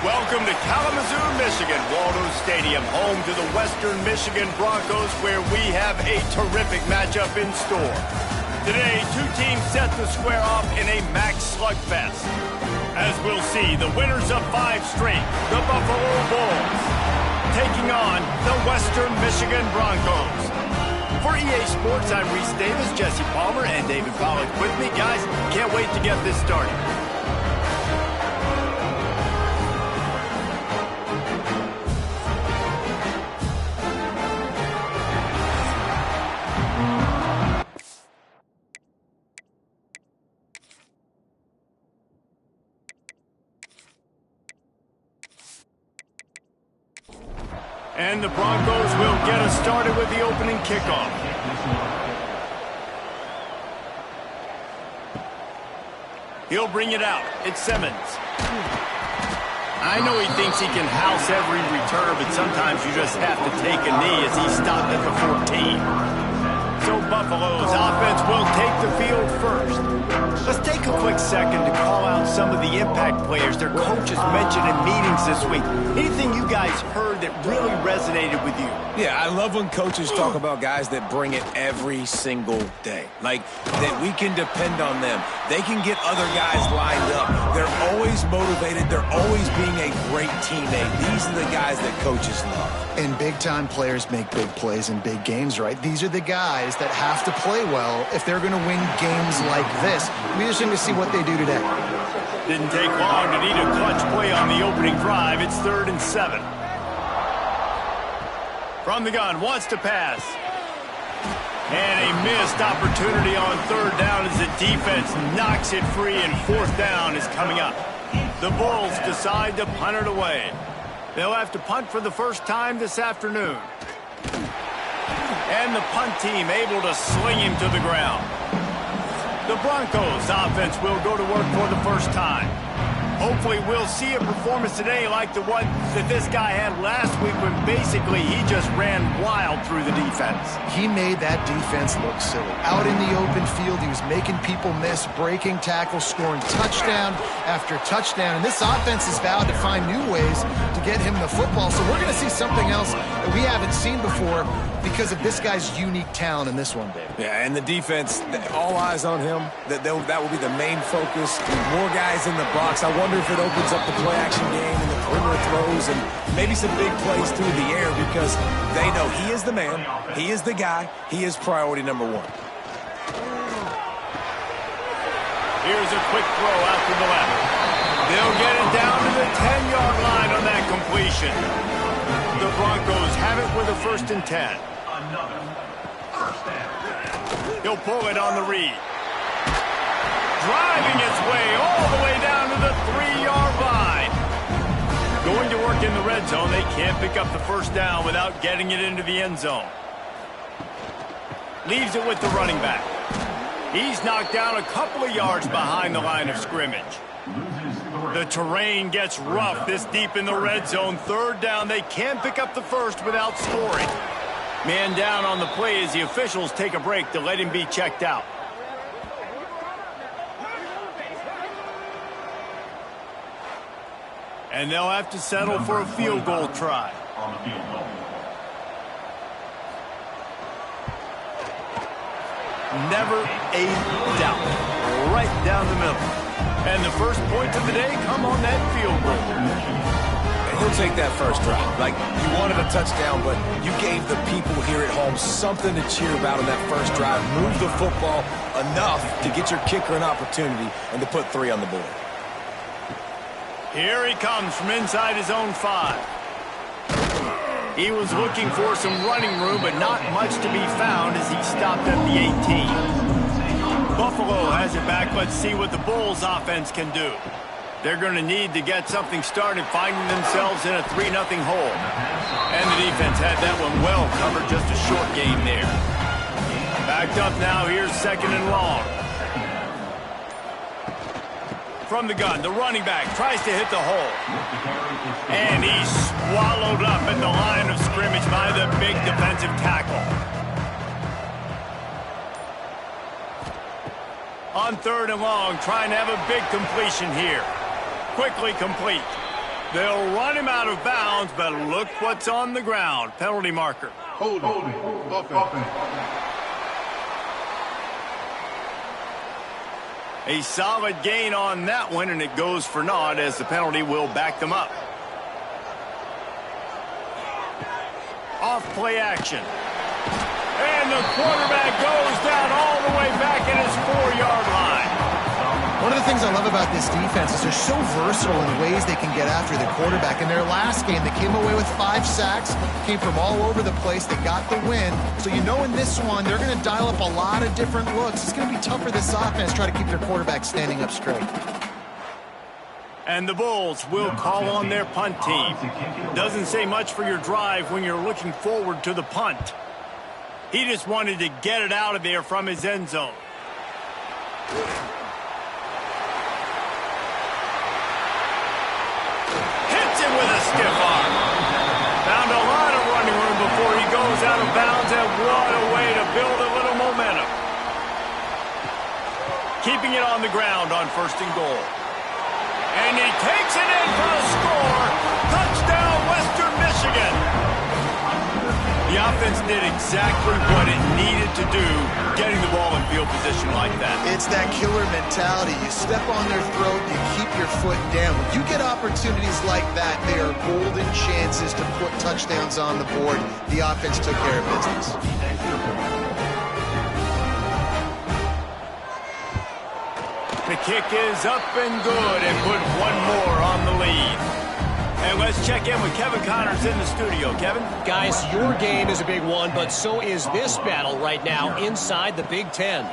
Welcome to Kalamazoo, Michigan, Waldo Stadium, home to the Western Michigan Broncos, where we have a terrific matchup in store. Today, two teams set to square off in a MAC slugfest. As we'll see, the winners of 5 straight, the Buffalo Bulls, taking on the Western Michigan Broncos. For EA Sports, I'm Reese Davis, Jesse Palmer, and David Pollack with me. Guys, can't wait to get this started. And the Broncos will get us started with the opening kickoff. He'll bring it out. It's Simmons. I know he thinks he can house every return, but sometimes you just have to take a knee as he stopped at the 14. So Buffalo's offense will take the field first. Let's take a quick second to call out some of the impact players their coaches mentioned in meetings this week. Anything you guys heard that really resonated with you? Yeah, I love when coaches talk about guys that bring it every single day. Like, that we can depend on them. They can get other guys lined up. They're always motivated. They're always being a great teammate. These are the guys that coaches love. And big-time players make big plays in big games, right? These are the guys that have to play well if they're going to win games like this. We just need to see what they do today. Didn't take long to need a clutch play on the opening drive. It's 3rd and 7. From the gun, wants to pass. And a missed opportunity on 3rd down as the defense knocks it free, and 4th down is coming up. The Bulls decide to punt it away. They'll have to punt for the first time this afternoon. And the punt team able to sling him to the ground. The Broncos offense will go to work for the first time. Hopefully we'll see a performance today like the one that this guy had last week when basically he just ran wild through the defense. He made that defense look silly. Out in the open field, he was making people miss, breaking tackles, scoring touchdown after touchdown. And this offense is vowed to find new ways to get him the football. So we're going to see something else that we haven't seen before because of this guy's unique talent in this one, Dave. Yeah, and the defense, all eyes on him. That will be the main focus. More guys in the box. I wonder if it opens up the play-action game and the perimeter throws and maybe some big plays through the air because they know he is the man, he is the guy, he is priority number 1. Here's a quick throw out to the left. They'll get it down to the 10-yard line on that completion. The Broncos have it with a 1st and 10. He'll pull it on the read. Driving its way all the way down to the 3-yard line. Going to work in the red zone. They can't pick up the 1st down without getting it into the end zone. Leaves it with the running back. He's knocked down a couple of yards behind the line of scrimmage. The terrain gets rough this deep in the red zone. 3rd down. They can't pick up the 1st without scoring. Man down on the play as the officials take a break to let him be checked out. And they'll have to settle for a field goal try. Never a doubt. Right down the middle. And the first points of the day come on that field goal. He'll take that first drive. Like, you wanted a touchdown, but you gave the people here at home something to cheer about on that first drive. Move the football enough to get your kicker an opportunity and to put 3 on the board. Here he comes from inside his own 5. He was looking for some running room, but not much to be found as he stopped at the 18. Buffalo has it back. Let's see what the Bulls offense can do. They're going to need to get something started, finding themselves in a 3-0 hole. And the defense had that one well covered, just a short game there. Backed up now, here's 2nd and long. From the gun, the running back tries to hit the hole. And he's swallowed up at the line of scrimmage by the big defensive tackle. On 3rd and long, trying to have a big completion here. Quickly complete. They'll run him out of bounds, but look what's on the ground. Penalty marker. Hold it. Offense. A solid gain on that one, and it goes for naught as the penalty will back them up. Off play action. And the quarterback goes down all the way back at his 4-yard line. One of the things I love about this defense is they're so versatile in ways they can get after the quarterback. In their last game, they came away with 5 sacks, came from all over the place. They got the win. So you know in this one, they're going to dial up a lot of different looks. It's going to be tough for this offense to try to keep their quarterback standing up straight. And the Bulls will call on their punt team. Doesn't say much for your drive when you're looking forward to the punt. He just wanted to get it out of there from his end zone. With a stiff arm. Found a lot of running room before he goes out of bounds, and what a way to build a little momentum. Keeping it on the ground on 1st and goal. And he takes it in for a score. Touchdown, Western Michigan. The offense did exactly what it needed to do, getting the ball in field position like that. It's that killer mentality. You step on their throat, you keep your foot down. When you get opportunities like that, they are golden chances to put touchdowns on the board. The offense took care of business. The kick is up and good, and put one more on the lead. And let's check in with Kevin Connors in the studio. Kevin? Guys, your game is a big one, but so is this battle right now inside the Big Ten.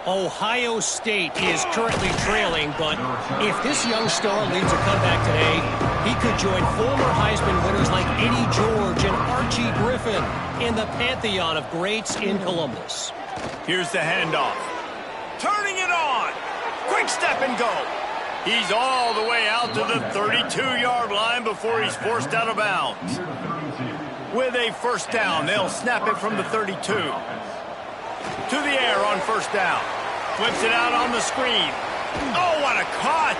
Ohio State is currently trailing, but if this young star leads a comeback today, he could join former Heisman winners like Eddie George and Archie Griffin in the pantheon of greats in Columbus. Here's the handoff. Turning it on. Quick step and go. He's all the way out to the 32-yard line before he's forced out of bounds. With a 1st down, they'll snap it from the 32. To the air on 1st down. Flips it out on the screen. Oh, what a cut!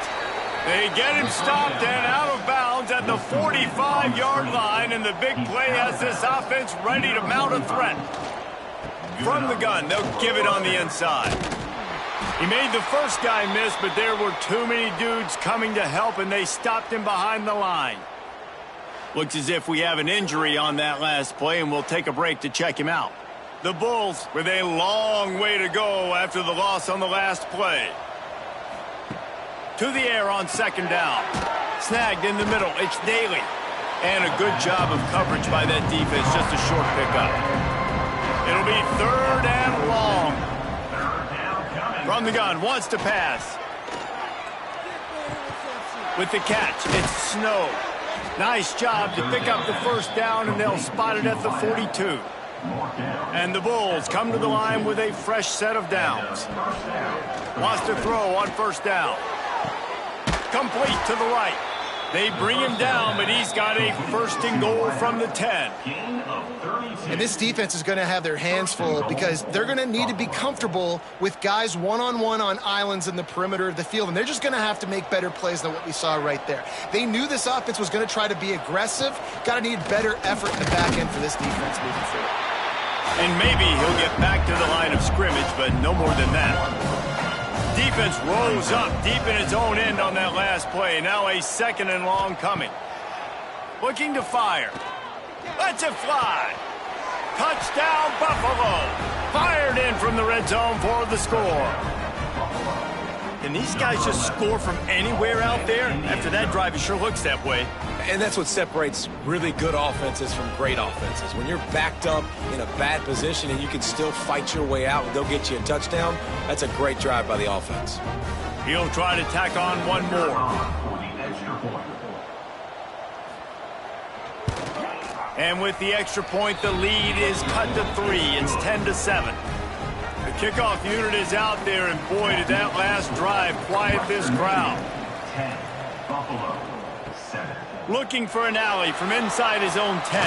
They get him stopped and out of bounds at the 45-yard line, and the big play has this offense ready to mount a threat. From the gun, they'll give it on the inside. He made the first guy miss, but there were too many dudes coming to help, and they stopped him behind the line. Looks as if we have an injury on that last play, and we'll take a break to check him out. The Bulls with a long way to go after the loss on the last play. To the air on 2nd down. Snagged in the middle. It's Daly. And a good job of coverage by that defense. Just a short pickup. It'll be 3rd and long. From the gun, wants to pass. With the catch, it's Snow. Nice job to pick up the 1st down, and they'll spot it at the 42. And the Bulls come to the line with a fresh set of downs. Wants to throw on 1st down. Complete to the right. They bring him down, but he's got a 1st and goal from the 10. And this defense is going to have their hands full because they're going to need to be comfortable with guys one-on-one on islands in the perimeter of the field, and they're just going to have to make better plays than what we saw right there. They knew this offense was going to try to be aggressive. Got to need better effort in the back end for this defense moving forward. And maybe he'll get back to the line of scrimmage, but no more than that. Defense rolls up deep in its own end on that last play. Now a 2nd and long coming. Looking to fire. Lets it fly. Touchdown, Buffalo. Fired in from the red zone for the score. Can these guys just score from anywhere out there? After that drive, it sure looks that way. And that's what separates really good offenses from great offenses. When you're backed up in a bad position and you can still fight your way out and they'll get you a touchdown, that's a great drive by the offense. He'll try to tack on one more. And with the extra point, the lead is cut to 3. It's 10-7. The kickoff unit is out there, and boy, did that last drive quiet this crowd. 10, Buffalo, 7. Looking for an alley from inside his own 10.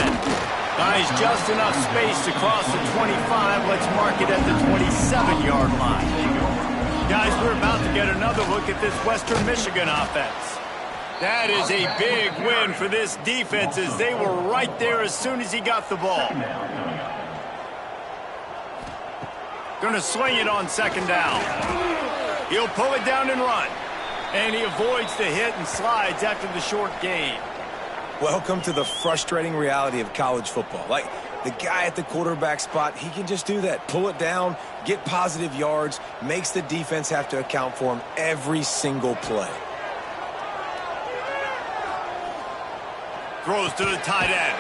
Buys just enough space to cross the 25. Let's mark it at the 27-yard line. Guys, we're about to get another look at this Western Michigan offense. That is a big win for this defense as they were right there as soon as he got the ball. Going to sling it on second down. He'll pull it down and run. And he avoids the hit and slides after the short gain. Welcome to the frustrating reality of college football. Like, the guy at the quarterback spot, he can just do that. Pull it down, get positive yards, makes the defense have to account for him every single play. Throws to the tight end.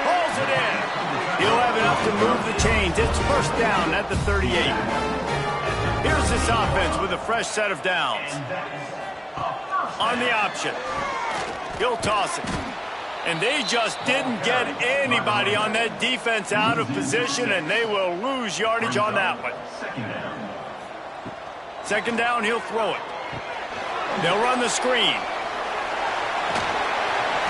Pulls it in. He'll have enough to move the chains. It's first down at the 38. Here's this offense with a fresh set of downs. On the option. He'll toss it. And they just didn't get anybody on that defense out of position, and they will lose yardage on that one. Second down, he'll throw it. They'll run the screen.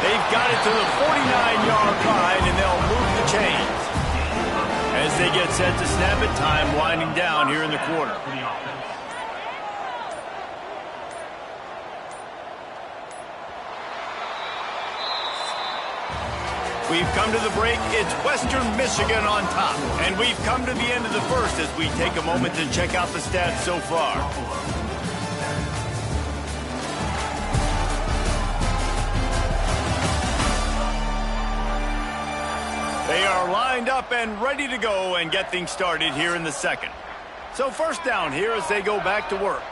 They've got it to the 49-yard line, and they'll move the chains. As they get set to snap it, time winding down here in the quarter. We've come to the break. It's Western Michigan on top. And we've come to the end of the first as we take a moment to check out the stats so far. They are lined up and ready to go and get things started here in the second. So first down here as they go back to work.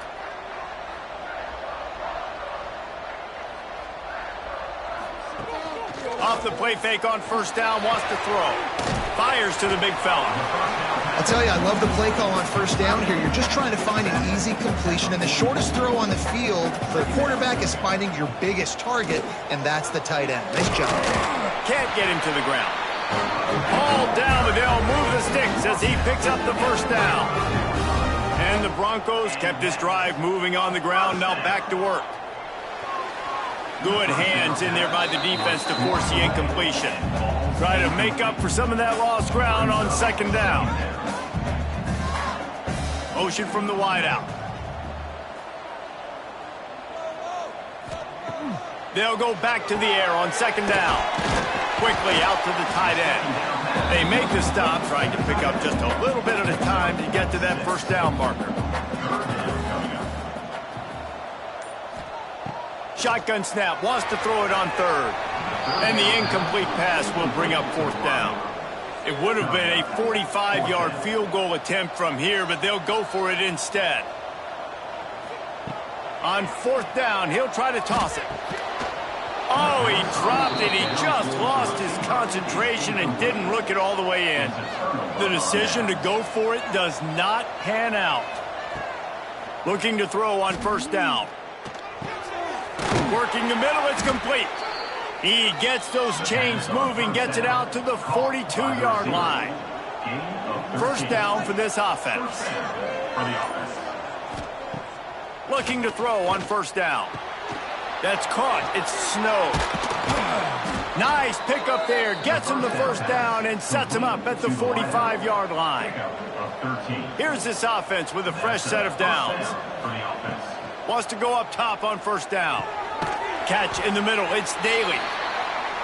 Off the play fake on first down, wants to throw. Fires to the big fella. I'll tell you, I love the play call on first down here. You're just trying to find an easy completion, and the shortest throw on the field for a quarterback is finding your biggest target, and that's the tight end. Nice job. Can't get him to the ground. Hauled down, but they'll move the sticks as he picks up the first down. And the Broncos kept this drive moving on the ground, now back to work. Good hands in there by the defense to force the incompletion. Try to make up for some of that lost ground on second down. Motion from the wideout. They'll go back to the air on second down. Quickly out to the tight end. They make the stop, trying to pick up just a little bit at a time to get to that first down marker. Shotgun snap, wants to throw it on third. And the incomplete pass will bring up fourth down. It would have been a 45-yard field goal attempt from here, but they'll go for it instead. On fourth down, he'll try to toss it. Oh, he dropped it. He just lost his concentration and didn't look it all the way in. The decision to go for it does not pan out. Looking to throw on first down. Working the middle, it's complete. He gets those chains moving, gets it out to the 42-yard line. First down for this offense. Looking to throw on first down. That's caught. It's Snow. Nice pickup there. Gets him the first down and sets him up at the 45-yard line. Here's this offense with a fresh set of downs. Wants to go up top on first down. Catch in the middle. It's Daly.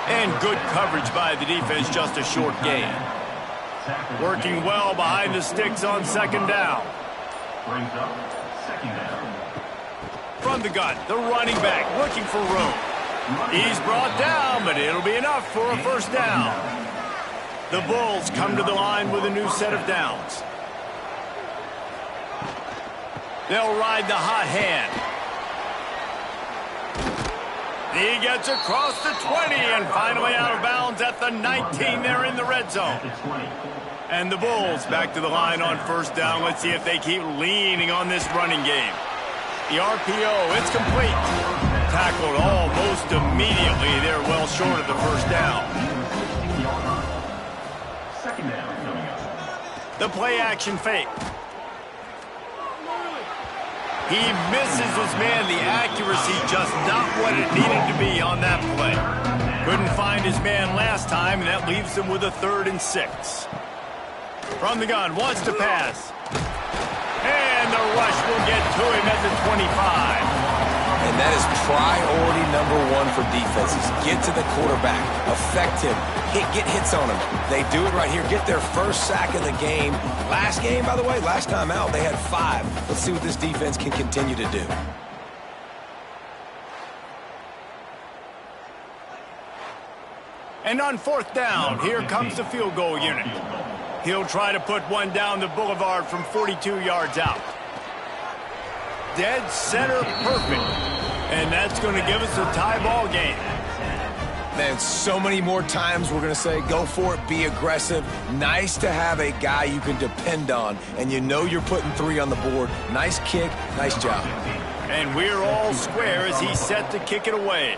And good coverage by the defense, just a short gain. Working well behind the sticks on second down. From the gun, the running back looking for room. He's brought down, but it'll be enough for a first down. The Bulls come to the line with a new set of downs. They'll ride the hot hand. He gets across the 20 and finally out of bounds at the 19. They're in the red zone. And the Bulls back to the line on first down. Let's see if they keep leaning on this running game. The RPO, it's complete. Tackled almost immediately. They're well short of the first down. The play action fake. He misses his man. The accuracy just not what it needed to be on that play. Couldn't find his man last time, and that leaves him with a 3rd and 6. From the gun, wants to pass. And the rush will get to him at the 25. And that is priority number one for defenses. Get to the quarterback. Affect him. Get hits on him. They do it right here. Get their first sack of the game. Last game, by the way, last time out, they had 5. Let's see what this defense can continue to do. And on 4th down, here comes the field goal unit. He'll try to put one down the boulevard from 42 yards out. Dead center perfect. And that's going to give us a tie ball game. Man, so many more times we're going to say, go for it, be aggressive. Nice to have a guy you can depend on, and you know you're putting 3 on the board. Nice kick, nice job. And we're all square as he's set to kick it away.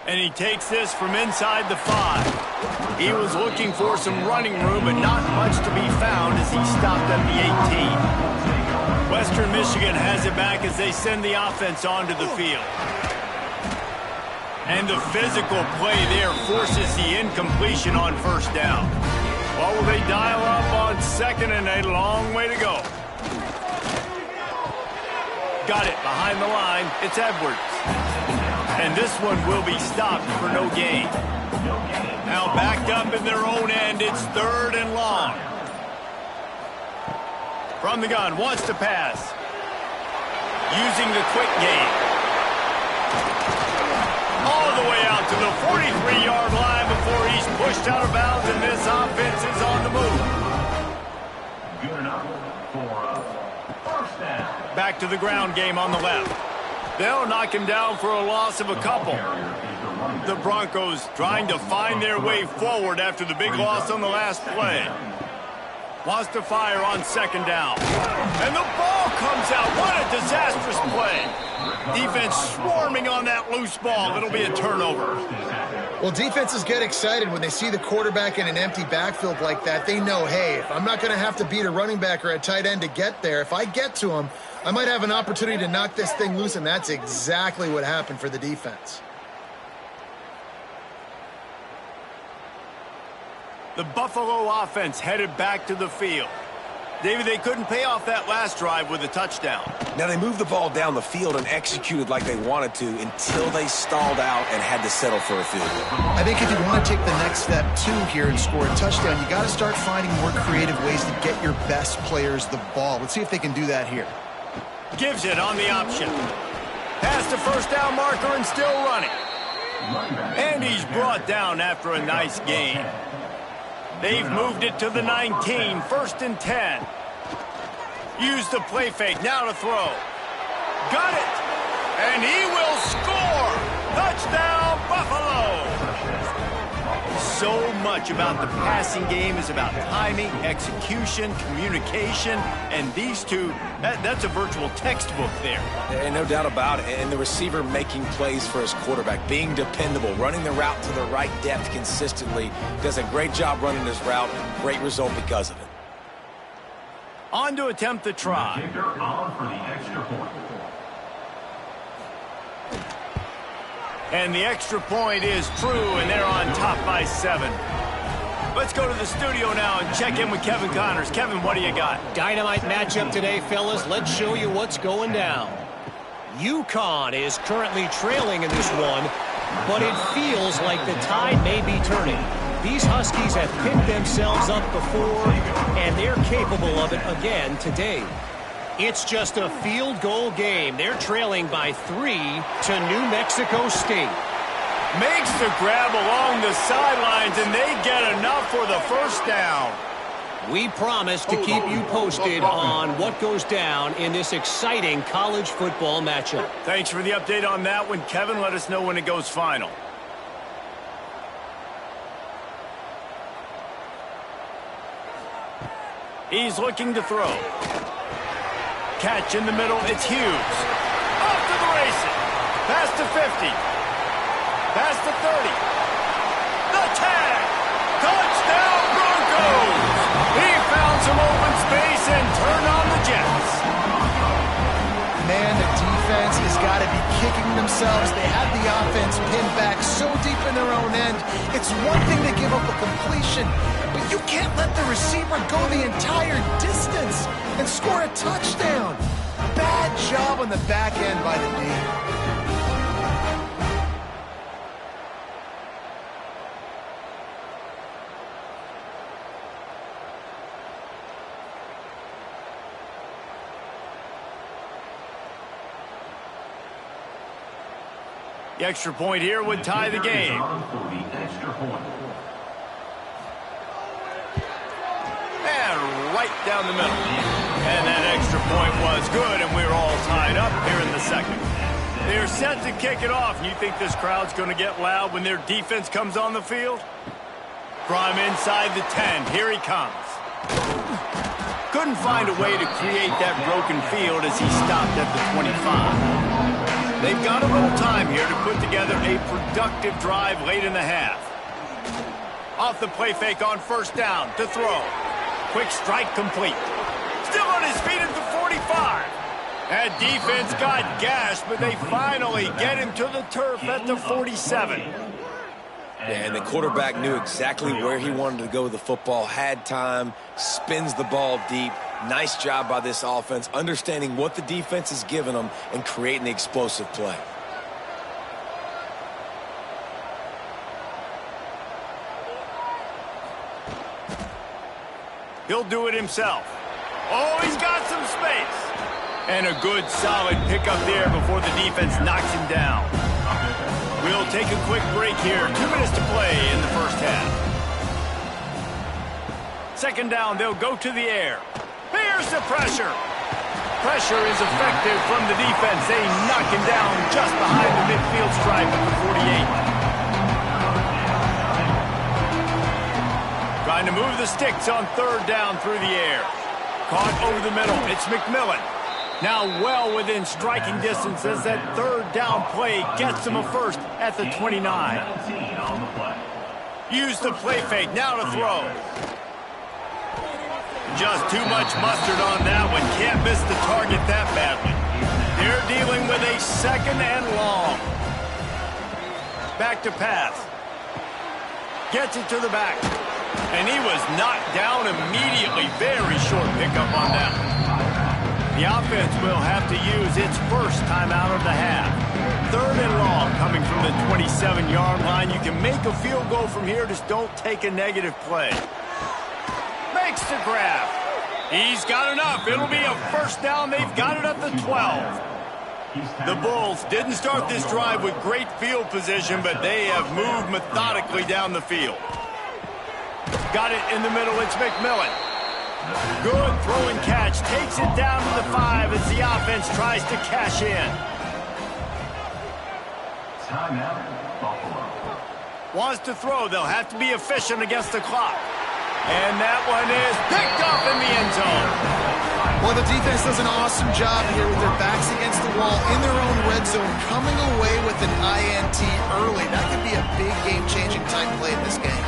And he takes this from inside the 5. He was looking for some running room, but not much to be found as he stopped at the 18. Western Michigan has it back as they send the offense onto the field. And the physical play there forces the incompletion on 1st down. Well, will they dial up on 2nd and a long way to go? Got it behind the line. It's Edwards. And this one will be stopped for no gain. Now backed up in their own end, it's 3rd and long. From the gun, wants to pass. Using the quick game. All the way out to the 43-yard line before he's pushed out of bounds, and this offense is on the move. Good enough for 1st down. Back to the ground game on the left. They'll knock him down for a loss of a couple. The Broncos trying to find their way forward after the big loss on the last play. Wants to fire on 2nd down. And the ball comes out. What a disastrous play. Defense swarming on that loose ball. It'll be a turnover. Well, defenses get excited when they see the quarterback in an empty backfield like that. They know, hey, if I'm not going to have to beat a running back or a tight end to get there, if I get to him, I might have an opportunity to knock this thing loose, and that's exactly what happened for the defense. The Buffalo offense headed back to the field. David, they couldn't pay off that last drive with a touchdown. Now, they moved the ball down the field and executed like they wanted to until they stalled out and had to settle for a field goal. I think if you want to take the next step, too, here and score a touchdown, you got to start finding more creative ways to get your best players the ball. Let's see if they can do that here. Gives it on the option. Past the 1st down marker and still running. And he's brought down after a nice gain. They've moved it to the 19, 1st and 10. Use the play fake, now to throw. Got it! And he will score! Touchdown, Buffalo! So much about the passing game is about timing, execution, communication, and these two, that's a virtual textbook there. And no doubt about it. And the receiver making plays for his quarterback, being dependable, running the route to the right depth consistently. Does a great job running this route. Great result because of it. On to attempt the try. Kicker on for the extra point. And the extra point is true, and they're on top by 7. Let's go to the studio now and check in with Kevin Connors. Kevin, what do you got? Dynamite matchup today, fellas. Let's show you what's going down. UConn is currently trailing in this one, but it feels like the tide may be turning. These Huskies have picked themselves up before, and they're capable of it again today. It's just a field goal game. They're trailing by 3 to New Mexico State. Makes the grab along the sidelines, and they get enough for the 1st down. We promise to keep you posted on what goes down in this exciting college football matchup. Thanks for the update on that one, Kevin. Let us know when it goes final. He's looking to throw. Catch in the middle, it's Hughes. Off to the races. Past the 50. Past the 30. The tag. Touchdown Broncos. He found some open space and turned on the Jets. Man, the defense has got to be kicking themselves. They had the offense pinned back so deep in their own end. It's one thing to give up a completion, but you can't let the receiver go the entire distance and score a touchdown. bad job on the back end by the D. The extra point here would tie the game. And right down the middle. And that extra point was good, and we're all tied up here in the second. They're set to kick it off, and you think this crowd's going to get loud when their defense comes on the field? From inside the 10, here he comes. Couldn't find a way to create that broken field as he stopped at the 25. They've got a little time here to put together a productive drive late in the half. Off the play fake on first down to throw. Quick strike complete. Still on his feet at the 45. That defense got gashed, but they finally get him to the turf at the 47. And the quarterback knew exactly where he wanted to go with the football, had time, spins the ball deep. Nice job by this offense, understanding what the defense is giving them and creating the explosive play. He'll do it himself. Oh, he's got some space. And a good, solid pickup there before the defense knocks him down. We'll take a quick break here. 2 minutes to play in the first half. Second down, they'll go to the air. Here's the pressure. Pressure is effective from the defense. They knock him down just behind the midfield stripe at the 48. Trying to move the sticks on third down through the air. Caught over the middle. It's McMillan. Now well within striking distance as that third down play gets him a first at the 29. Use the play fake. Now to throw. Just too much mustard on that one. Can't miss the target that badly. They're dealing with a second and long. Back to pass. Gets it to the back. And he was knocked down immediately. Very short pickup on that one. The offense will have to use its first timeout of the half. Third and long coming from the 27-yard line. You can make a field goal from here. Just don't take a negative play. Makes the grab. He's got enough. It'll be a first down. They've got it at the 12. The Bulls didn't start this drive with great field position, but they have moved methodically down the field. Got it in the middle. It's McMillan. Good throw and catch. Takes it down to the 5 as the offense tries to cash in. Timeout, Buffalo. Wants to throw. They'll have to be efficient against the clock. And that one is picked up in the end zone. Well, the defense does an awesome job here with their backs against the wall in their own red zone, coming away with an INT early. That could be a big game-changing type play in this game.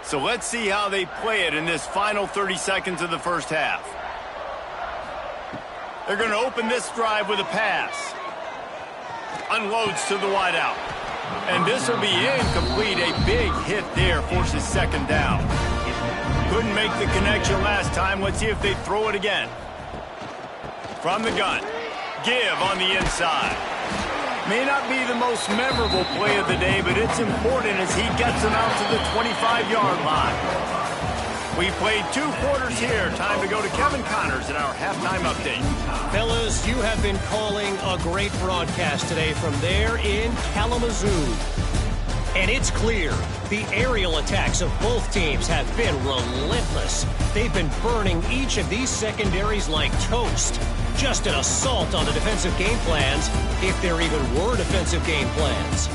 So let's see how they play it in this final 30 seconds of the first half. They're going to open this drive with a pass. Unloads to the wideout. And this will be incomplete. A big hit there forces second down. Couldn't make the connection last time. Let's see if they throw it again. From the gun. Give on the inside. May not be the most memorable play of the day, but it's important as he gets them out to the 25-yard line. We played 2 quarters here. Time to go to Kevin Connors in our halftime update. Fellas, you have been calling a great broadcast today from there in Kalamazoo. And it's clear the aerial attacks of both teams have been relentless. They've been burning each of these secondaries like toast. Just an assault on the defensive game plans, if there even were defensive game plans.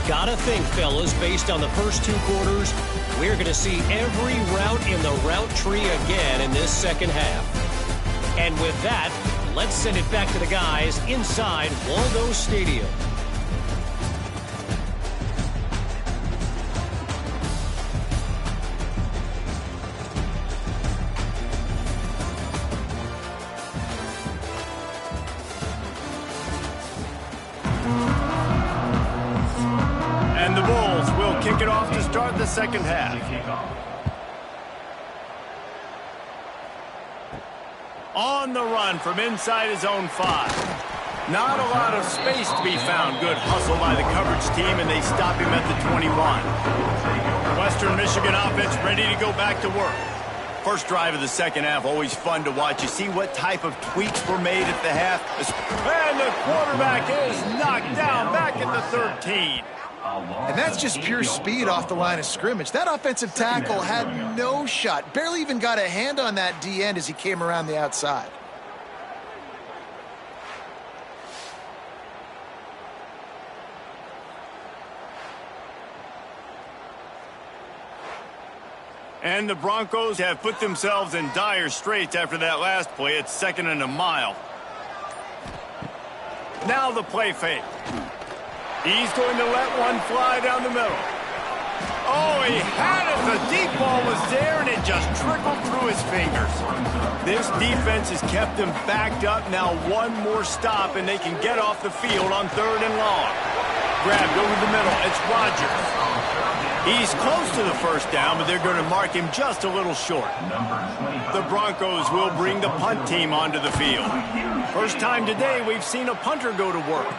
Gotta think, fellas, based on the first 2 quarters, we're going to see every route in the route tree again in this second half. And with that, let's send it back to the guys inside Waldo Stadium. And the Bulls will kick it off to start the second half. On the run from inside his own 5. Not a lot of space to be found. Good hustle by the coverage team, and they stop him at the 21. Western Michigan offense ready to go back to work. First drive of the second half, always fun to watch. You see what type of tweaks were made at the half. And the quarterback is knocked down back at the 13. And that's just pure speed off the line of scrimmage. That offensive tackle had no shot. Barely even got a hand on that D end as he came around the outside. And the Broncos have put themselves in dire straits after that last play. It's 2nd and a mile. Now the play fake. He's going to let one fly down the middle. Oh, he had it. The deep ball was there, and it just trickled through his fingers. This defense has kept them backed up. Now one more stop, and they can get off the field on 3rd and long. Grabbed over the middle. It's Rodgers. He's close to the first down, but they're going to mark him just a little short. The Broncos will bring the punt team onto the field. First time today we've seen a punter go to work.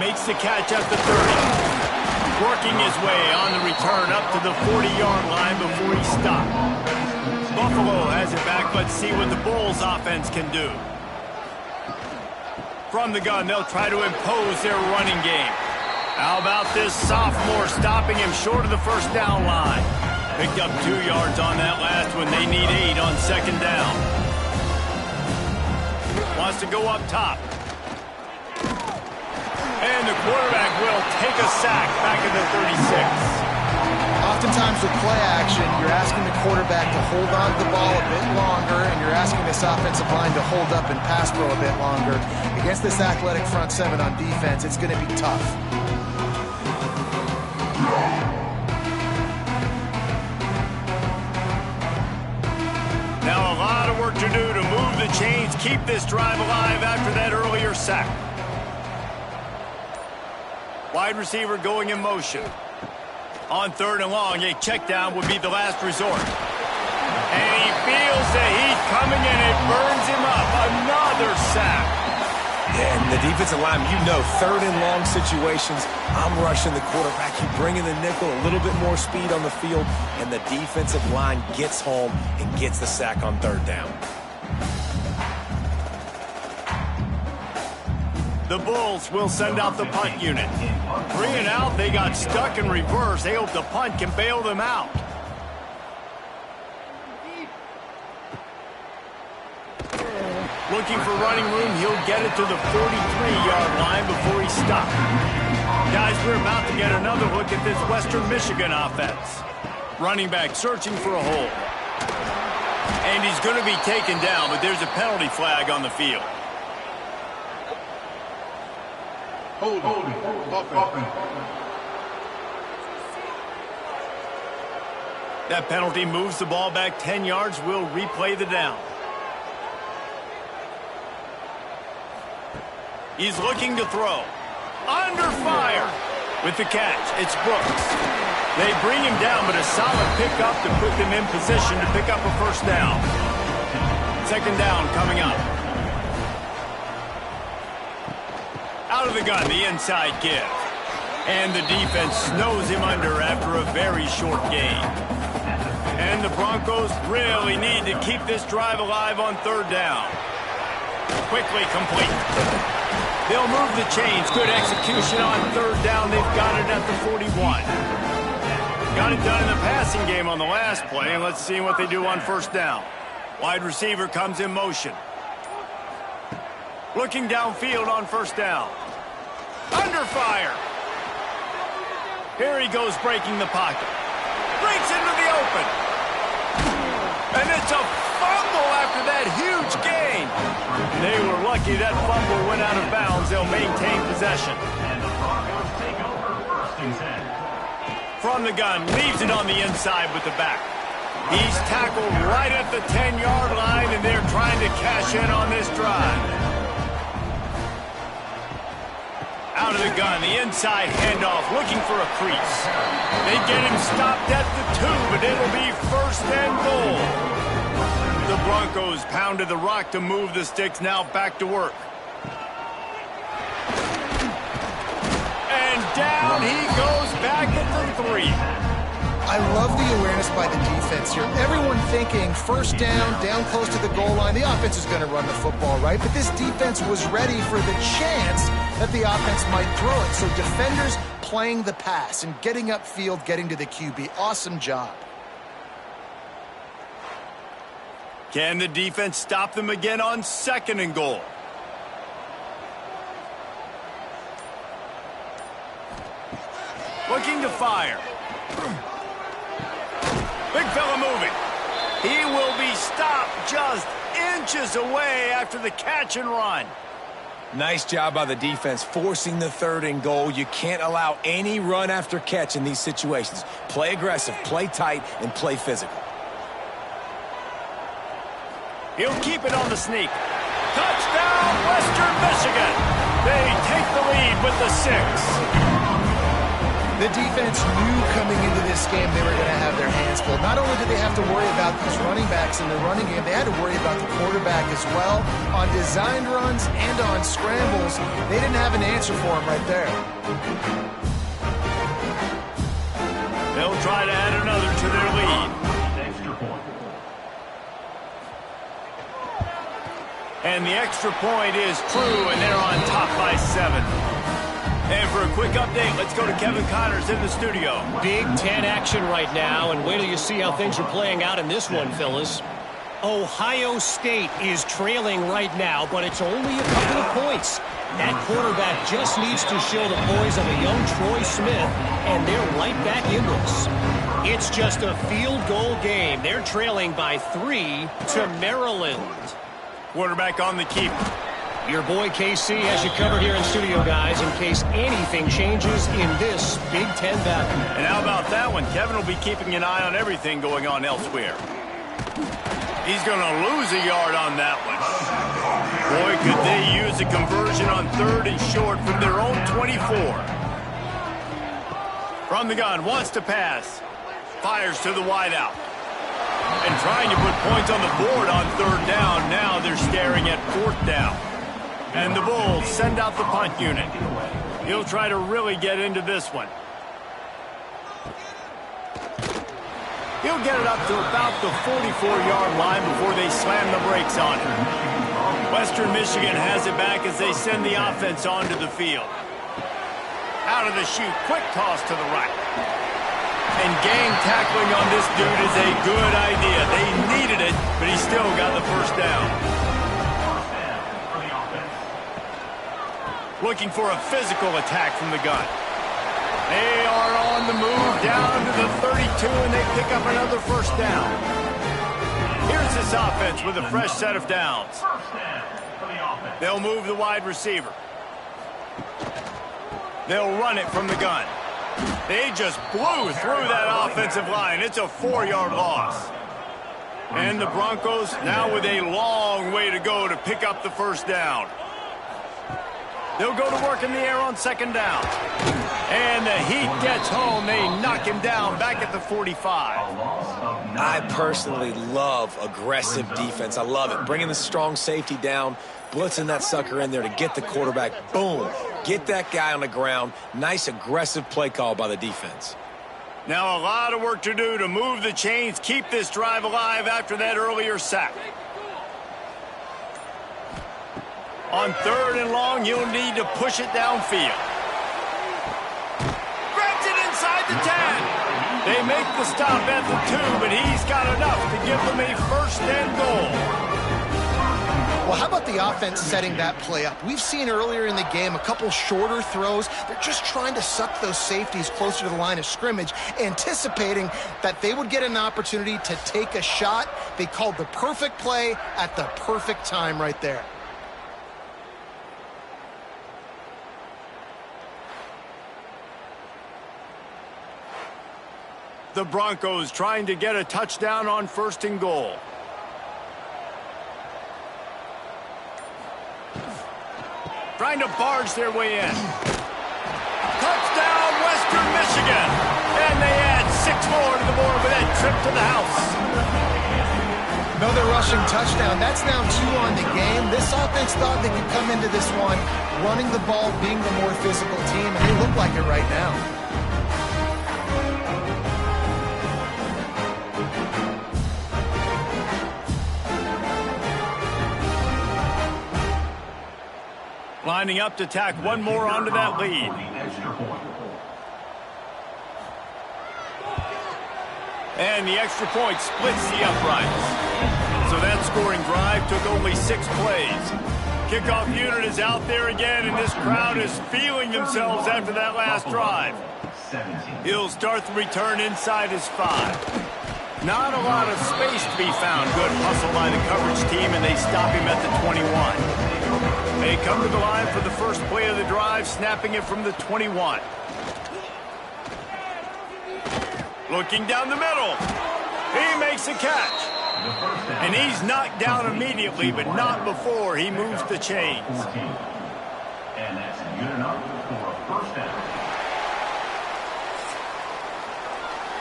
Makes the catch at the 30. Working his way on the return up to the 40-yard line before he stopped. Buffalo has it back. Let's see what the Bulls offense can do. From the gun, they'll try to impose their running game. How about this sophomore stopping him short of the first down line? Picked up 2 yards on that last one. They need 8 on 2nd down. Wants to go up top. And the quarterback will take a sack back at the 36. Oftentimes with play action, you're asking the quarterback to hold on to the ball a bit longer, and you're asking this offensive line to hold up and pass pro a bit longer. Against this athletic front 7 on defense, it's going to be tough. Now a lot of work to do to move the chains, keep this drive alive after that earlier sack. Wide receiver going in motion. On 3rd and long, a check down would be the last resort. And he feels the heat coming and it burns him up. Another sack. And the defensive line, 3rd and long situations, I'm rushing the quarterback. You bring in the nickel, a little bit more speed on the field, and the defensive line gets home and gets the sack on 3rd down. The Bulls will send out the punt unit. 3 and out, they got stuck in reverse. They hope the punt can bail them out. Looking for running room, he'll get it to the 43-yard line before he stops. Guys, we're about to get another look at this Western Michigan offense. Running back searching for a hole. And he's going to be taken down, but there's a penalty flag on the field. That penalty moves the ball back 10 yards. We'll replay the down. He's looking to throw. Under fire. With the catch, it's Brooks. They bring him down, but a solid pickup to put them in position to pick up a first down. 2nd down coming up. Out of the gun, the inside give. And the defense snows him under after a very short gain. And the Broncos really need to keep this drive alive on 3rd down. Quickly complete. They'll move the chains. Good execution on 3rd down. They've got it at the 41. Got it done in the passing game on the last play, and let's see what they do on 1st down. Wide receiver comes in motion. Looking downfield on 1st down. Under fire. Here he goes breaking the pocket. Breaks into the open. And it's a fumble after that huge gain. They were lucky that fumble went out of bounds. They'll maintain possession. From the gun, leaves it on the inside with the back. He's tackled right at the 10-yard line, and they're trying to cash in on this drive. Out Out of the gun, the inside handoff, looking for a crease. They get him stopped at the 2, but it'll be first and goal. The Broncos pounded the rock to move the sticks, now back to work. And down he goes back at the 3. I love the awareness by the defense here. Everyone thinking first down close to the goal line. The offense is going to run the football, right? But this defense was ready for the chance that the offense might throw it. So defenders playing the pass and getting upfield, getting to the QB. Awesome job. Can the defense stop them again on 2nd and goal? Looking to fire. Big fella moving. He will be stopped just inches away after the catch and run. Nice job by the defense forcing the 3rd and goal. You can't allow any run after catch in these situations. Play aggressive, play tight, and play physical. He'll keep it on the sneak. Touchdown, Western Michigan. They take the lead with the 6. The defense knew coming into this game they were going to have their hands full. Not only did they have to worry about these running backs in the running game, they had to worry about the quarterback as well. On designed runs and on scrambles, they didn't have an answer for him right there. They'll try to add another to their lead. And the extra point is true, and they're on top by 7. And for a quick update, let's go to Kevin Connors in the studio. Big Ten action right now, and wait till you see how things are playing out in this one, Phyllis. Ohio State is trailing right now, but it's only a couple of points. That quarterback just needs to show the poise of a young Troy Smith, and they're right back in this. It's just a field goal game. They're trailing by 3 to Maryland. Quarterback on the keep. Your boy KC has you covered here in studio, guys, in case anything changes in this Big Ten battle. And how about that one? Kevin will be keeping an eye on everything going on elsewhere. He's going to lose a yard on that one. Boy, could they use a conversion on 3rd and short from their own 24. From the gun, wants to pass. Fires to the wideout. And trying to put points on the board on 3rd down. Now they're staring at 4th down. And the Bulls send out the punt unit. He'll try to really get into this one. He'll get it up to about the 44-yard line before they slam the brakes on him. Western Michigan has it back as they send the offense onto the field. Out of the chute, quick toss to the right. And gang tackling on this dude is a good idea. They needed it, but he still got the first down. Looking for a physical attack from the gun. They are on the move down to the 32, and they pick up another first down. Here's this offense with a fresh set of downs. They'll move the wide receiver. They'll run it from the gun. They just blew through that offensive line. It's a 4-yard loss. And the Broncos now with a long way to go to pick up the first down. They'll go to work in the air on 2nd down. And the Heat gets home. They knock him down back at the 45. I personally love aggressive defense. I love it. Bringing the strong safety down, blitzing that sucker in there to get the quarterback. Boom. Get that guy on the ground. Nice aggressive play call by the defense. Now a lot of work to do to move the chains, keep this drive alive after that earlier sack. On 3rd and long, you'll need to push it downfield. Grabs it inside the 10. They make the stop at the 2, but he's got enough to give them a first and goal. Well, how about the offense setting that play up? We've seen earlier in the game a couple shorter throws. They're just trying to suck those safeties closer to the line of scrimmage, anticipating that they would get an opportunity to take a shot. They called the perfect play at the perfect time right there. The Broncos trying to get a touchdown on 1st and goal. Trying to barge their way in. trip to the house. Another rushing touchdown. That's now 2 on the game. This offense thought they could come into this one running the ball, being the more physical team, and they look like it right now. Lining up to tack one more onto that lead. And the extra point splits the uprights. So that scoring drive took only 6 plays. Kickoff unit is out there again, and this crowd is feeling themselves after that last drive. He'll start the return inside his 5. Not a lot of space to be found. Good hustle by the coverage team, and they stop him at the 21. They come to the line for the first play of the drive, snapping it from the 21. Looking down the middle. He makes a catch. And he's knocked down immediately, but not before he moves the chains. And that's good enough for a first down.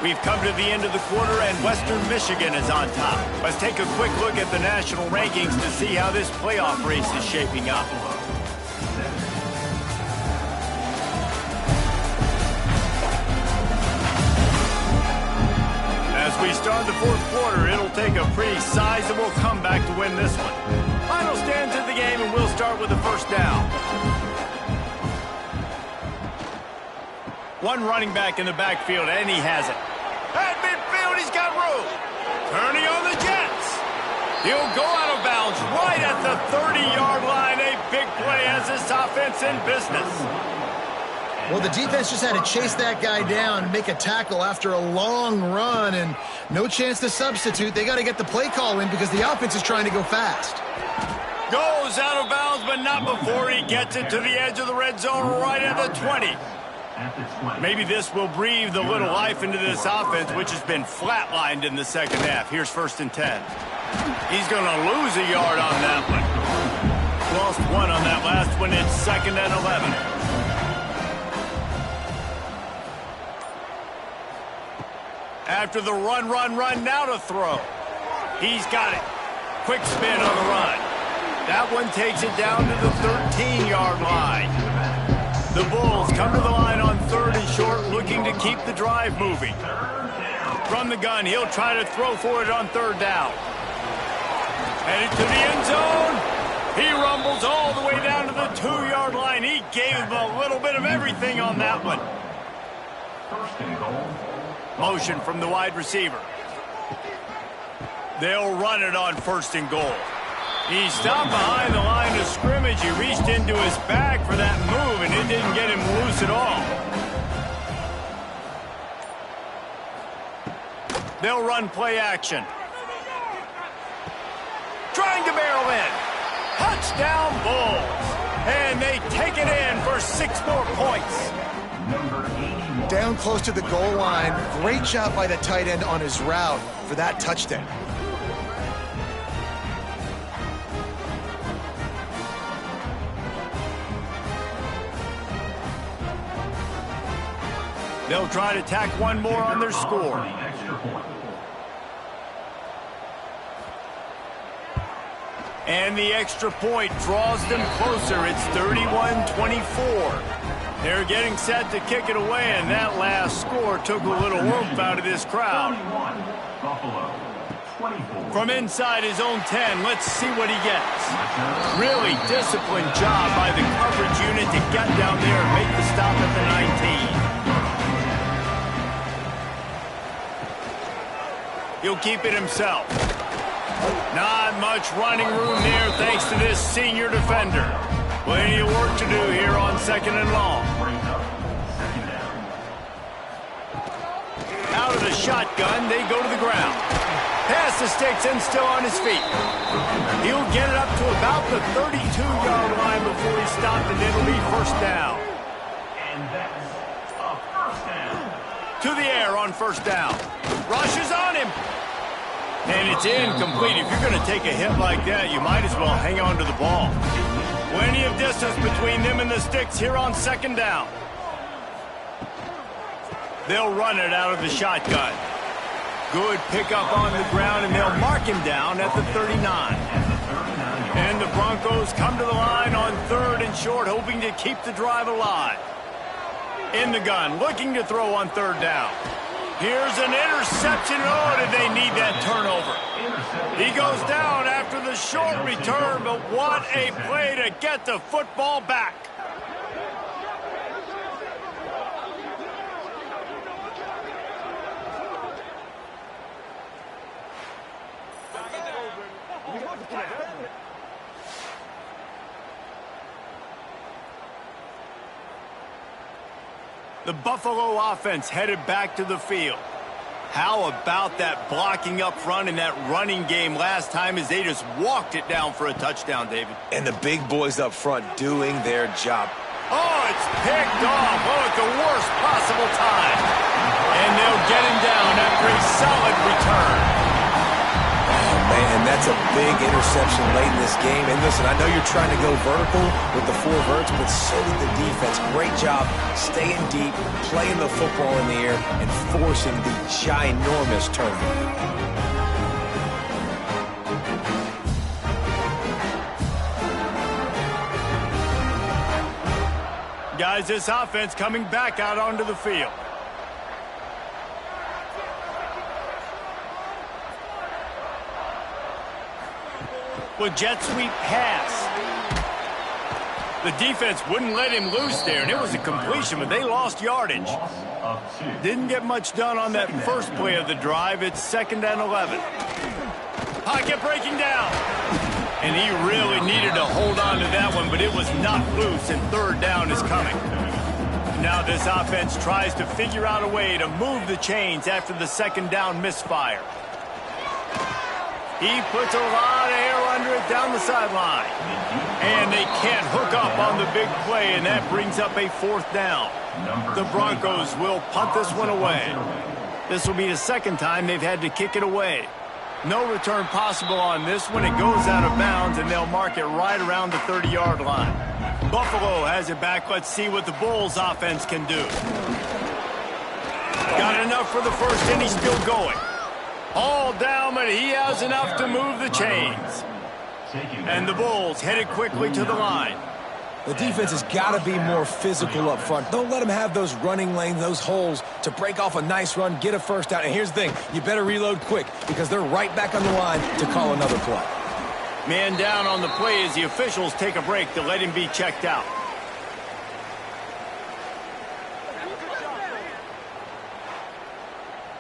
We've come to the end of the quarter, and Western Michigan is on top. Let's take a quick look at the national rankings to see how this playoff race is shaping up. As we start the fourth quarter, it'll take a pretty sizable comeback to win this one. Final stands in the game, and we'll start with the first down. One running back in the backfield, and he has it. At midfield, he's got room. Turning on the Jets. He'll go out of bounds right at the 30-yard line. A big play as this offense in business. Well, the defense just had to chase that guy down and make a tackle after a long run, and no chance to substitute. They got to get the play call in because the offense is trying to go fast. Goes out of bounds, but not before he gets it to the edge of the red zone right at the 20. Maybe this will breathe a little life into this offense, which has been flatlined in the second half. Here's 1st and 10. He's going to lose a yard on that one. Lost 1 on that last one. It's 2nd and 11. After the run, now to throw. He's got it. Quick spin on the run. That one takes it down to the 13-yard line. The Bulls come to the line on 3rd and short, looking to keep the drive moving. From the gun, he'll try to throw for it on 3rd down. Headed to the end zone. He rumbles all the way down to the 2-yard line. He gave him a little bit of everything on that one. First and goal. Motion from the wide receiver. They'll run it on 1st and goal. He stopped behind the line of scrimmage. He reached into his bag for that move, and it didn't get him loose at all. They'll run play action. Trying to barrel in. Touchdown Bulls. And they take it in for 6 more points. Down close to the goal line. Great job by the tight end on his route for that touchdown. They'll try to tack one more on their score. And the extra point draws them closer. It's 31-24. They're getting set to kick it away, and that last score took a little oomph out of this crowd. From inside his own 10, let's see what he gets. Really disciplined job by the coverage unit to get down there and make the stop at the 19. He'll keep it himself. Not much running room there thanks to this senior defender. Plenty of work to do here on 2nd and long. Out of the shotgun, they go to the ground. Pass the sticks and still on his feet. He'll get it up to about the 32-yard line before he's stopped, and it'll be 1st down. And that's a 1st down. To the air on 1st down. Rushes on him. And it's incomplete. If you're going to take a hit like that, you might as well hang on to the ball. Plenty of distance between them and the sticks here on 2nd down. They'll run it out of the shotgun. Good pickup on the ground, and they'll mark him down at the 39. And the Broncos come to the line on 3rd and short, hoping to keep the drive alive. In the gun, looking to throw on 3rd down. Here's an interception. Oh, did they need that turnover? He goes down after the short return, but what a play to get the football back. The Buffalo offense headed back to the field. How about that blocking up front and that running game last time as they just walked it down for a touchdown, David? And the big boys up front doing their job. Oh, it's picked off. Oh, at the worst possible time. And they'll get him down after a solid return. Man, that's a big interception late in this game. And listen, I know you're trying to go vertical with the 4 verts, but so did the defense. Great job staying deep, playing the football in the air, and forcing the ginormous turnover. Guys, this offense coming back out onto the field. With jet sweep pass. The defense wouldn't let him loose there, and it was a completion, but they lost yardage. Didn't get much done on that first play of the drive. It's 2nd and 11. Pocket breaking down. And he really needed to hold on to that one, but it was not loose, and 3rd down is coming. Now this offense tries to figure out a way to move the chains after the 2nd down misfire. He puts a lot of air under it down the sideline. And they can't hook up on the big play, and that brings up a 4th down. The Broncos will punt this one away. This will be the 2nd time they've had to kick it away. No return possible on this one. It goes out of bounds, and they'll mark it right around the 30-yard line. Buffalo has it back. Let's see what the Bulls offense can do. Got enough for the first, and he's still going. All down, but he has enough to move the chains. And the Bulls headed quickly to the line. The defense has got to be more physical up front. Don't let them have those running lanes, those holes to break off a nice run, get a 1st down. And here's the thing, you better reload quick because they're right back on the line to call another play. Man down on the play as the officials take a break to let him be checked out.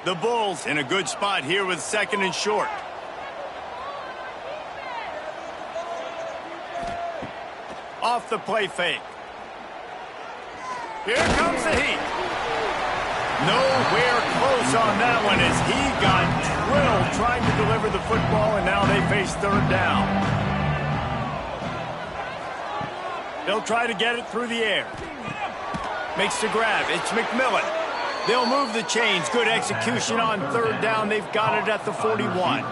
The Bulls in a good spot here with 2nd and short. Off the play fake. Here comes the heat. Nowhere close on that one as he got drilled trying to deliver the football, and now they face 3rd down. They'll try to get it through the air. Makes the grab. It's McMillan. They'll move the chains. Good execution on 3rd down. They've got it at the 41.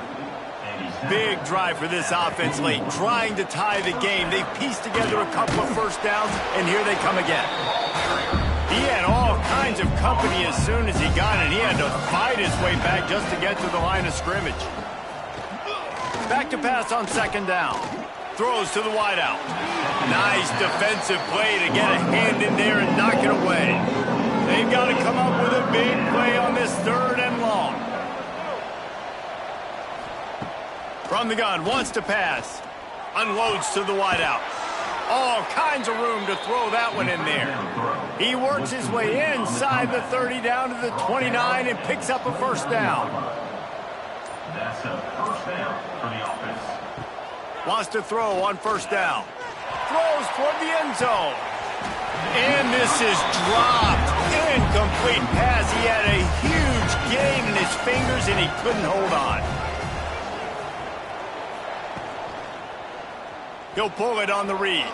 Big drive for this offense late, trying to tie the game. They've pieced together a couple of 1st downs, and here they come again. He had all kinds of company as soon as he got it. He had to fight his way back just to get to the line of scrimmage. Back to pass on 2nd down. Throws to the wideout. Nice defensive play to get a hand in there and knock it away. They've got to come up with a big play on this 3rd and long. From the gun, wants to pass. Unloads to the wideout. All kinds of room to throw that one in there. He works his way inside the 30 down to the 29 and picks up a 1st down. That's a 1st down for the offense. Wants to throw on 1st down. Throws toward the end zone. And this is dropped. Incomplete pass. He had a huge gain in his fingers and he couldn't hold on. He'll pull it on the read.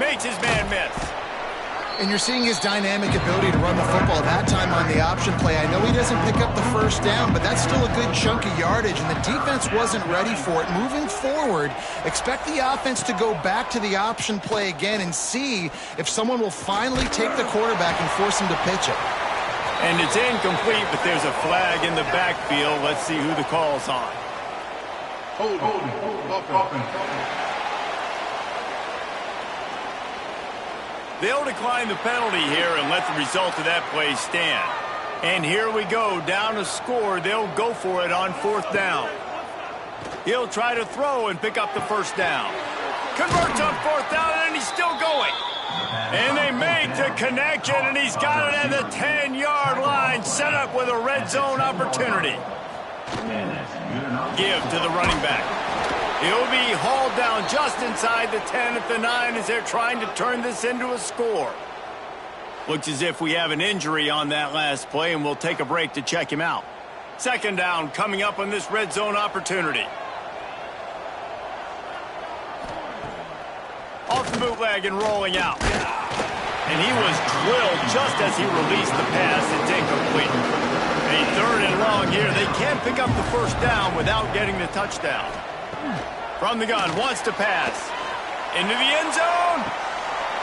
Makes his man miss. And you're seeing his dynamic ability to run the football, that time on the option play. I know he doesn't pick up the 1st down, but that's still a good chunk of yardage, and the defense wasn't ready for it. Moving forward, expect the offense to go back to the option play again and see if someone will finally take the quarterback and force him to pitch it. And it's incomplete, but there's a flag in the backfield. Let's see who the call's on. They'll decline the penalty here and let the result of that play stand. And here we go, down a score. They'll go for it on 4th down. He'll try to throw and pick up the 1st down. Converts on 4th down, and he's still going. And they make the connection, and he's got it at the 10-yard line, set up with a red zone opportunity. Give to the running back. He'll be hauled down just inside the 10 at the 9 as they're trying to turn this into a score. Looks as if we have an injury on that last play, and we'll take a break to check him out. 2nd down coming up on this red zone opportunity. Off the bootleg and rolling out. And he was drilled just as he released the pass. It's incomplete. A 3rd and long here. They can't pick up the 1st down without getting the touchdown. From the gun, wants to pass. Into the end zone.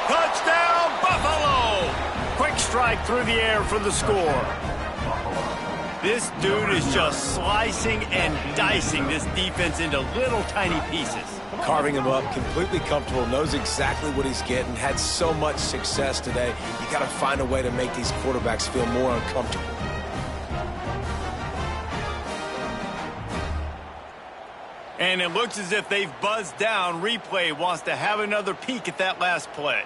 Touchdown, Buffalo! Quick strike through the air for the score. This dude is just slicing and dicing this defense into little tiny pieces. Carving him up, completely comfortable, knows exactly what he's getting, had so much success today. You got to find a way to make these quarterbacks feel more uncomfortable. And it looks as if they've buzzed down. Replay wants to have another peek at that last play.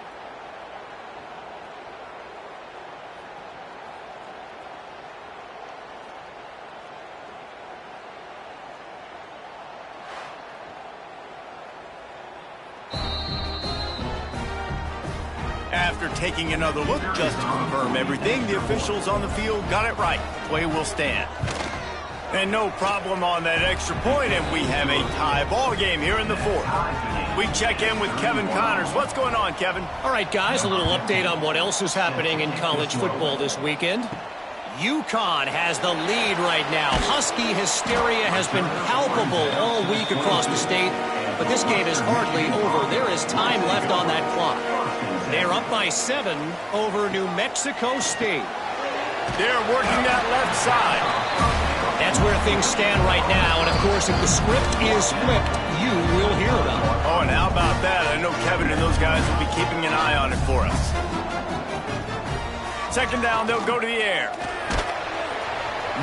After taking another look just to confirm everything, the officials on the field got it right. Play will stand. And no problem on that extra point, and we have a tie ball game here in the 4th. We check in with Kevin Connors. What's going on, Kevin? All right, guys, a little update on what else is happening in college football this weekend. UConn has the lead right now. Husky hysteria has been palpable all week across the state, but this game is hardly over. There is time left on that clock. They're up by 7 over New Mexico State. They're working that left side. That's where things stand right now, and of course, if the script is flipped, you will hear about it. Oh, and how about that? I know Kevin and those guys will be keeping an eye on it for us. 2nd down, they'll go to the air.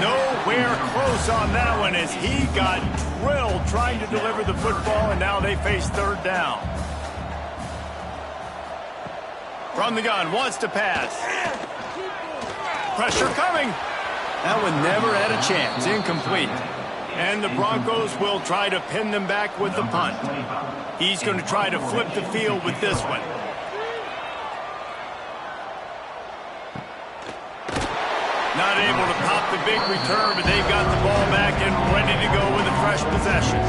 Nowhere close on that one as he got drilled trying to deliver the football, and now they face 3rd down. From the gun, wants to pass. Pressure coming. That one never had a chance. Incomplete. And the Broncos will try to pin them back with the punt. He's going to try to flip the field with this one. Not able to pop the big return, but they've got the ball back and ready to go with a fresh possession.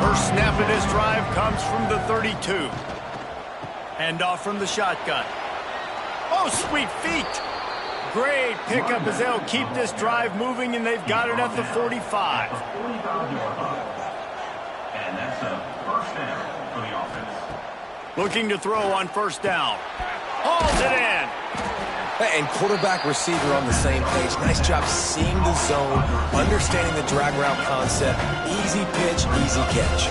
First snap of this drive comes from the 32. Hand off from the shotgun. Oh, sweet feet. Great pickup as they'll keep this drive moving, and they've got it at the 45. And that's a 1st down for the offense. Looking to throw on 1st down. Hauls it in. And quarterback receiver on the same page. Nice job seeing the zone, understanding the drag route concept. Easy pitch, easy catch.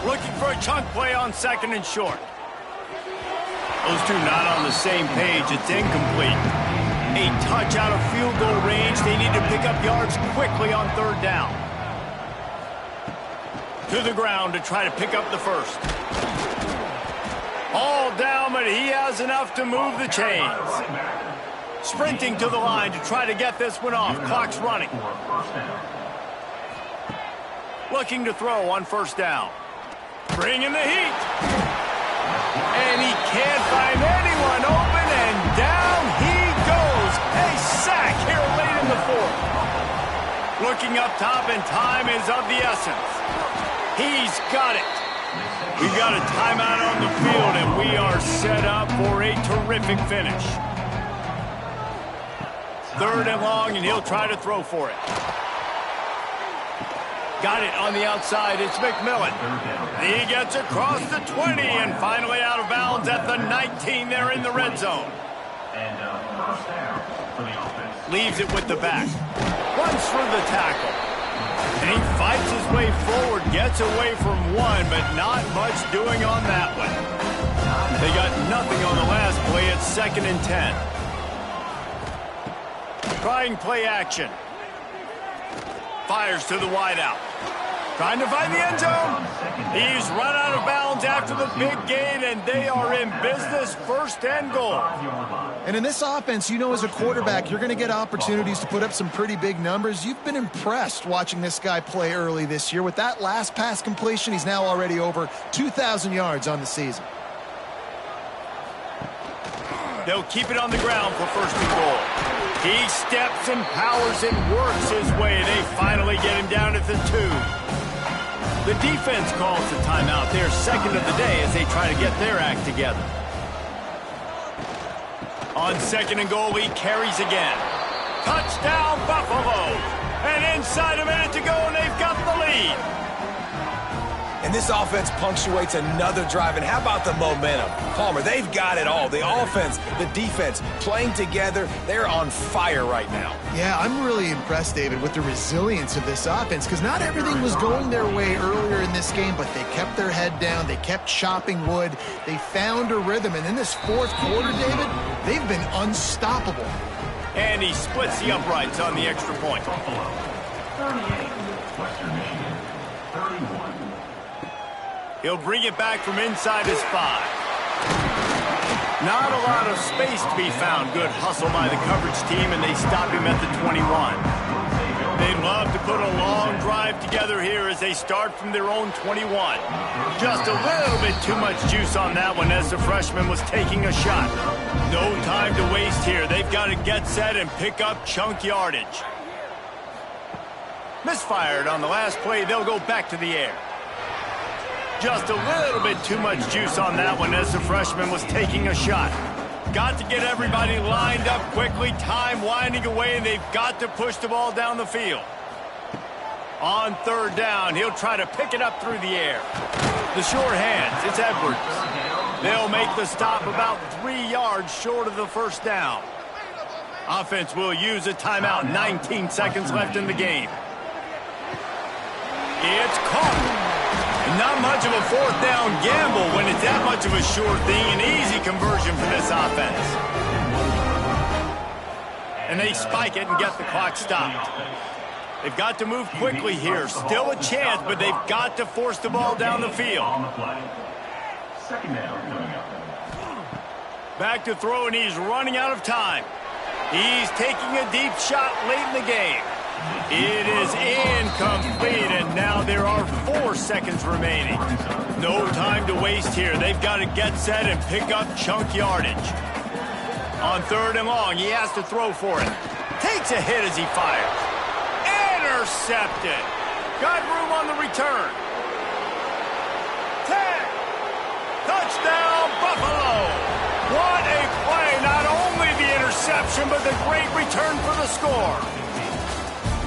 Looking for a chunk play on 2nd and short. Those two not on the same page. It's incomplete. A touch out of field goal range. They need to pick up yards quickly on 3rd down. To the ground to try to pick up the 1st. All down, but he has enough to move the chains. Sprinting to the line to try to get this one off. Clock's running. Looking to throw on 1st down. Bringing the heat. And he can't find anyone open, and down he goes. A sack here late in the 4th. Looking up top, and time is of the essence. He's got it. We've got a timeout on the field, and we are set up for a terrific finish. 3rd and long, and he'll try to throw for it. Got it on the outside. It's McMillan. He gets across the 20 and finally out of bounds at the 19. They're in the red zone. And First down for the offense. Leaves it with the back. Runs through the tackle. And he fights his way forward, gets away from one, but not much doing on that one. They got nothing on the last play. It's 2nd and 10. Trying play action. Fires to the wideout. Trying to find the end zone. He's run out of bounds after the big gain, and they are in business. 1st and goal. And in this offense, you know, as a quarterback, you're going to get opportunities to put up some pretty big numbers. You've been impressed watching this guy play early this year. With that last pass completion, he's now already over 2,000 yards on the season. They'll keep it on the ground for 1st and goal. He steps and powers and works his way. They finally get him down at the 2. The defense calls the timeout. Their 2nd of the day as they try to get their act together. On 2nd and goal, he carries again. Touchdown, Buffalo. And inside a minute to go, and they've got the lead. And this offense punctuates another drive. And how about the momentum? Palmer, they've got it all. The offense, the defense, playing together. They're on fire right now. Yeah, I'm really impressed, David, with the resilience of this offense, because not everything was going their way earlier in this game, but they kept their head down. They kept chopping wood. They found a rhythm. And in this 4th quarter, David, they've been unstoppable. And he splits the uprights on the extra point. Buffalo, 38. Western Michigan, 31. He'll bring it back from inside his 5. Not a lot of space to be found. Good hustle by the coverage team, and they stop him at the 21. They'd love to put a long drive together here as they start from their own 21. Just a little bit too much juice on that one as the freshman was taking a shot. No time to waste here. They've got to get set and pick up chunk yardage. Misfired on the last play. They'll go back to the air. Just a little bit too much juice on that one as the freshman was taking a shot. Got to get everybody lined up quickly. Time winding away, and they've got to push the ball down the field. On 3rd down, he'll try to pick it up through the air. The short hands, it's Edwards. They'll make the stop about 3 yards short of the 1st down. Offense will use a timeout. 19 seconds left in the game. It's caught. Not much of a 4th down gamble when it's that much of a sure thing. An easy conversion for this offense. And they spike it and get the clock stopped. They've got to move quickly here. Still a chance, but they've got to force the ball down the field. On the play. 2nd down coming up. Back to throw, and he's running out of time. He's taking a deep shot late in the game. It is incomplete, and now there are 4 seconds remaining. No time to waste here. They've got to get set and pick up chunk yardage. On 3rd and long, he has to throw for it. Takes a hit as he fires. Intercepted. Got room on the return. 10. Touchdown, Buffalo. What a play. Not only the interception, but the great return for the score.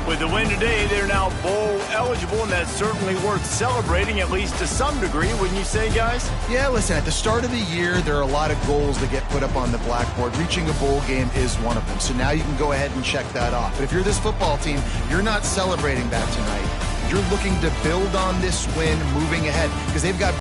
With the win today, they're now bowl eligible, and that's certainly worth celebrating, at least to some degree, wouldn't you say, guys? Yeah, listen, at the start of the year, there are a lot of goals that get put up on the blackboard. Reaching a bowl game is one of them. So now you can go ahead and check that off. But if you're this football team, you're not celebrating that tonight. You're looking to build on this win moving ahead because they've got